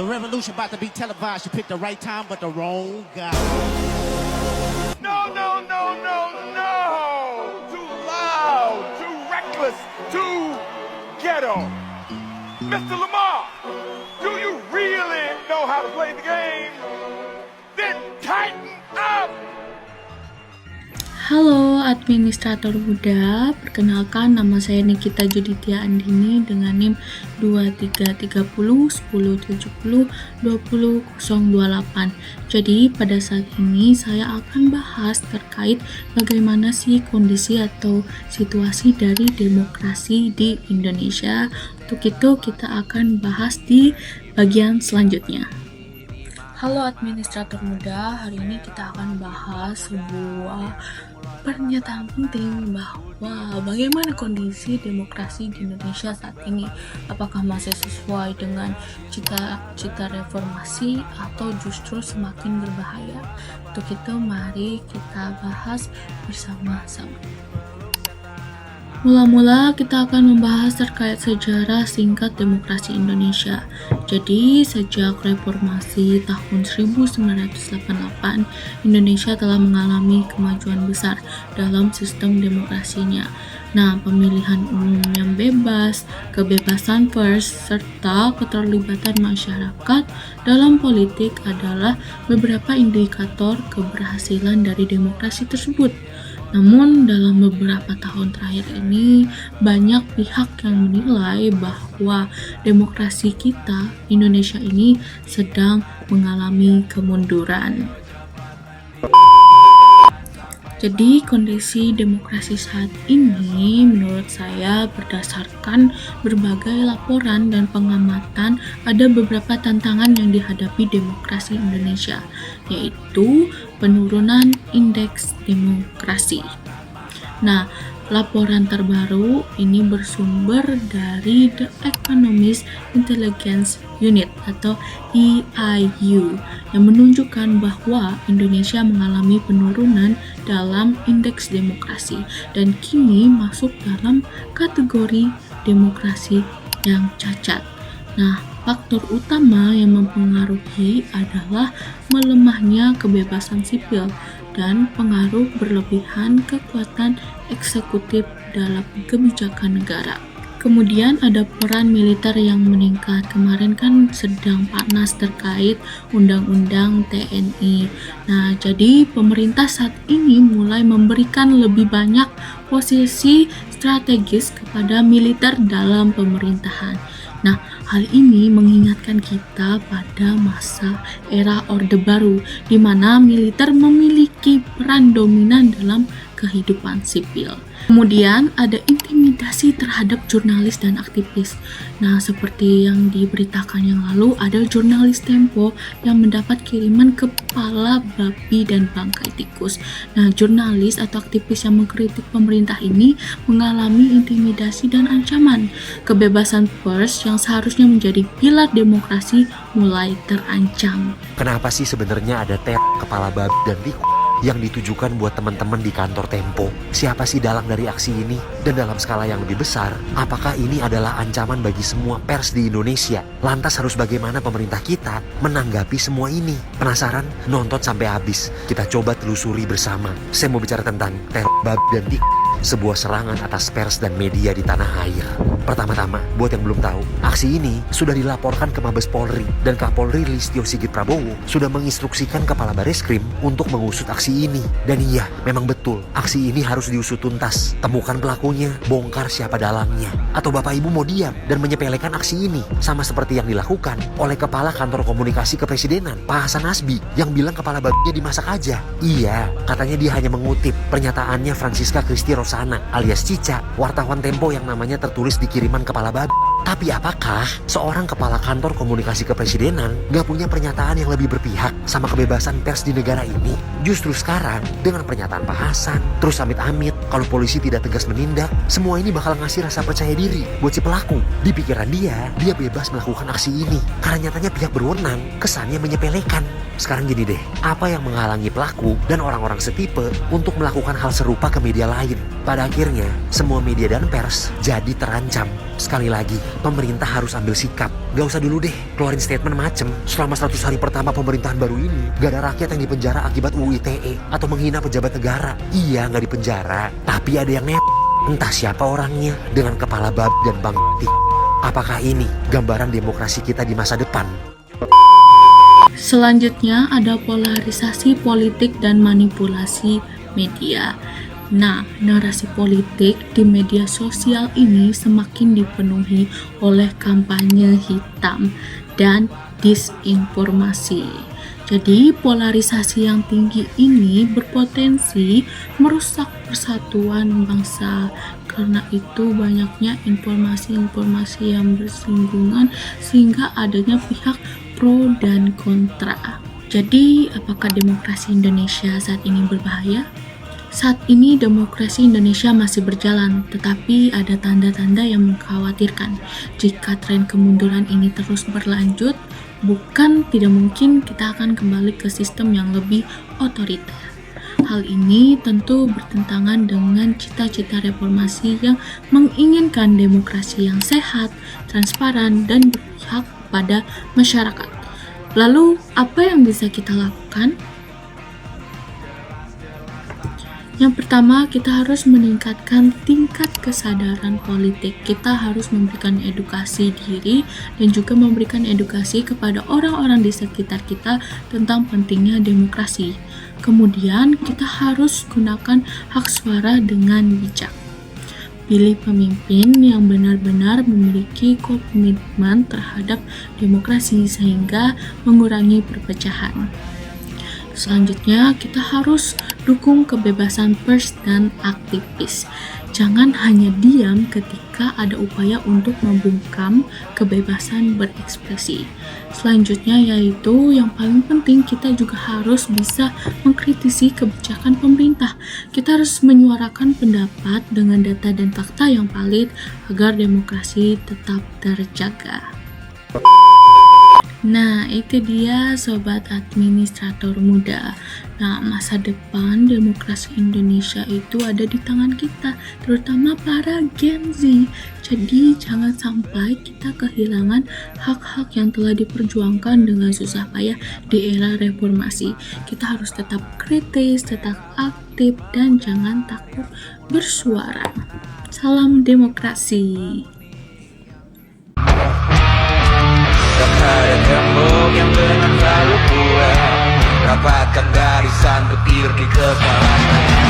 The revolution about to be televised. You picked the right time, but the wrong guy. No, no, no, no, no! Too loud, too reckless, too ghetto. Mr. Lamar, do you really know how to play the game? Then tighten up! Halo administrator Buddha, perkenalkan nama saya Nikita Juditya Andini dengan NIM 233010702028. Jadi pada saat ini saya akan bahas terkait bagaimana sih kondisi atau situasi dari demokrasi di Indonesia. Untuk itu kita akan bahas di bagian selanjutnya. Halo administrator muda, hari ini kita akan bahas sebuah pernyataan penting bahwa bagaimana kondisi demokrasi di Indonesia saat ini. Apakah masih sesuai dengan cita-cita reformasi atau justru semakin berbahaya? Untuk itu mari kita bahas bersama-sama. Mula-mula kita akan membahas terkait sejarah singkat demokrasi Indonesia. Jadi, sejak reformasi tahun 1988, Indonesia telah mengalami kemajuan besar dalam sistem demokrasinya. Nah, pemilihan umum yang bebas, kebebasan pers, serta keterlibatan masyarakat dalam politik adalah beberapa indikator keberhasilan dari demokrasi tersebut. Namun dalam beberapa tahun terakhir ini banyak pihak yang menilai bahwa demokrasi kita Indonesia ini sedang mengalami kemunduran. Jadi kondisi demokrasi saat ini menurut saya berdasarkan berbagai laporan dan pengamatan ada beberapa tantangan yang dihadapi demokrasi Indonesia, yaitu penurunan indeks demokrasi. Nah, laporan terbaru ini bersumber dari The Economist Intelligence Unit atau EIU yang menunjukkan bahwa Indonesia mengalami penurunan dalam indeks demokrasi dan kini masuk dalam kategori demokrasi yang cacat. Nah, faktor utama yang mempengaruhi adalah melemahnya kebebasan sipil dan pengaruh berlebihan kekuatan eksekutif dalam kebijakan negara. Kemudian ada peran militer yang meningkat. Kemarin kan sedang panas terkait undang-undang TNI. Nah, jadi pemerintah saat ini mulai memberikan lebih banyak posisi strategis kepada militer dalam pemerintahan. Nah, hal ini mengingatkan kita pada masa era Orde Baru, di mana militer memiliki peran dominan dalam kehidupan sipil. Kemudian ada intimidasi terhadap jurnalis dan aktivis. Nah, seperti yang diberitakan yang lalu, ada jurnalis Tempo yang mendapat kiriman kepala babi dan bangkai tikus. Nah, jurnalis atau aktivis yang mengkritik pemerintah ini mengalami intimidasi dan ancaman. Kebebasan pers yang seharusnya menjadi pilar demokrasi mulai terancam. Kenapa sih sebenarnya ada kepala babi dan tikus yang ditujukan buat teman-teman di kantor Tempo? Siapa sih dalang dari aksi ini? Dan dalam skala yang lebih besar, apakah ini adalah ancaman bagi semua pers di Indonesia? Lantas harus bagaimana pemerintah kita menanggapi semua ini? Penasaran? Nonton sampai habis. Kita coba telusuri bersama. Saya mau bicara tentang babi dan tikus, sebuah serangan atas pers dan media di tanah air. Pertama-tama, buat yang belum tahu, aksi ini sudah dilaporkan ke Mabes Polri dan Kapolri Listio Sigit Prabowo sudah menginstruksikan Kepala Bareskrim untuk mengusut aksi ini. Dan iya, memang betul, aksi ini harus diusut tuntas. Temukan pelakunya, bongkar siapa dalangnya. Atau Bapak Ibu mau diam dan menyepelekan aksi ini, sama seperti yang dilakukan oleh Kepala Kantor Komunikasi Kepresidenan, Pak Hasan Nasbi, yang bilang kepala babinya dimasak aja. Iya, katanya dia hanya mengutip pernyataannya Francisca Christy Rosana alias Cica, wartawan Tempo yang namanya tertulis di kiriman kepala babi. Tapi apakah seorang kepala kantor komunikasi kepresidenan gak punya pernyataan yang lebih berpihak sama kebebasan pers di negara ini? Justru sekarang dengan pernyataan Pak Hasan, terus amit-amit kalau polisi tidak tegas menindak, semua ini bakal ngasih rasa percaya diri buat si pelaku. Di pikiran dia bebas melakukan aksi ini karena nyatanya pihak berwenang kesannya menyepelekan. Sekarang gini deh, apa yang menghalangi pelaku dan orang-orang setipe untuk melakukan hal serupa ke media lain? Pada akhirnya, semua media dan pers jadi terancam. Sekali lagi, pemerintah harus ambil sikap. Gak usah dulu deh keluarin statement macem. Selama 100 hari pertama pemerintahan baru ini, gak ada rakyat yang dipenjara akibat UU ITE atau menghina pejabat negara. Iya, gak dipenjara, tapi ada yang entah siapa orangnya dengan kepala babi dan bang. Apakah ini gambaran demokrasi kita di masa depan? Selanjutnya ada polarisasi politik dan manipulasi media. Nah, narasi politik di media sosial ini semakin dipenuhi oleh kampanye hitam dan disinformasi. Jadi, polarisasi yang tinggi ini berpotensi merusak persatuan bangsa. Karena itu banyaknya informasi-informasi yang bersinggungan sehingga adanya pihak pro dan kontra. Jadi, apakah demokrasi Indonesia saat ini berbahaya? Saat ini demokrasi Indonesia masih berjalan, tetapi ada tanda-tanda yang mengkhawatirkan. Jika tren kemunduran ini terus berlanjut, bukan tidak mungkin kita akan kembali ke sistem yang lebih otoriter. Hal ini tentu bertentangan dengan cita-cita reformasi yang menginginkan demokrasi yang sehat, transparan, dan berpihak pada masyarakat. Lalu, apa yang bisa kita lakukan? Yang pertama, kita harus meningkatkan tingkat kesadaran politik. Kita harus memberikan edukasi diri dan juga memberikan edukasi kepada orang-orang di sekitar kita tentang pentingnya demokrasi. Kemudian, kita harus gunakan hak suara dengan bijak. Pilih pemimpin yang benar-benar memiliki komitmen terhadap demokrasi sehingga mengurangi perpecahan. Selanjutnya, kita harus dukung kebebasan pers dan aktivis. Jangan hanya diam ketika ada upaya untuk membungkam kebebasan berekspresi. Selanjutnya yaitu yang paling penting, kita juga harus bisa mengkritisi kebijakan pemerintah. Kita harus menyuarakan pendapat dengan data dan fakta yang valid agar demokrasi tetap terjaga. Nah, itu dia sobat administrator muda. Nah, masa depan demokrasi Indonesia itu ada di tangan kita, terutama para Gen Z. Jadi, jangan sampai kita kehilangan hak-hak yang telah diperjuangkan dengan susah payah di era reformasi. Kita harus tetap kritis, tetap aktif, dan jangan takut bersuara. Salam demokrasi. Ada tembok yang dengan lalu kuat, rapatkan barisan petir di kepala.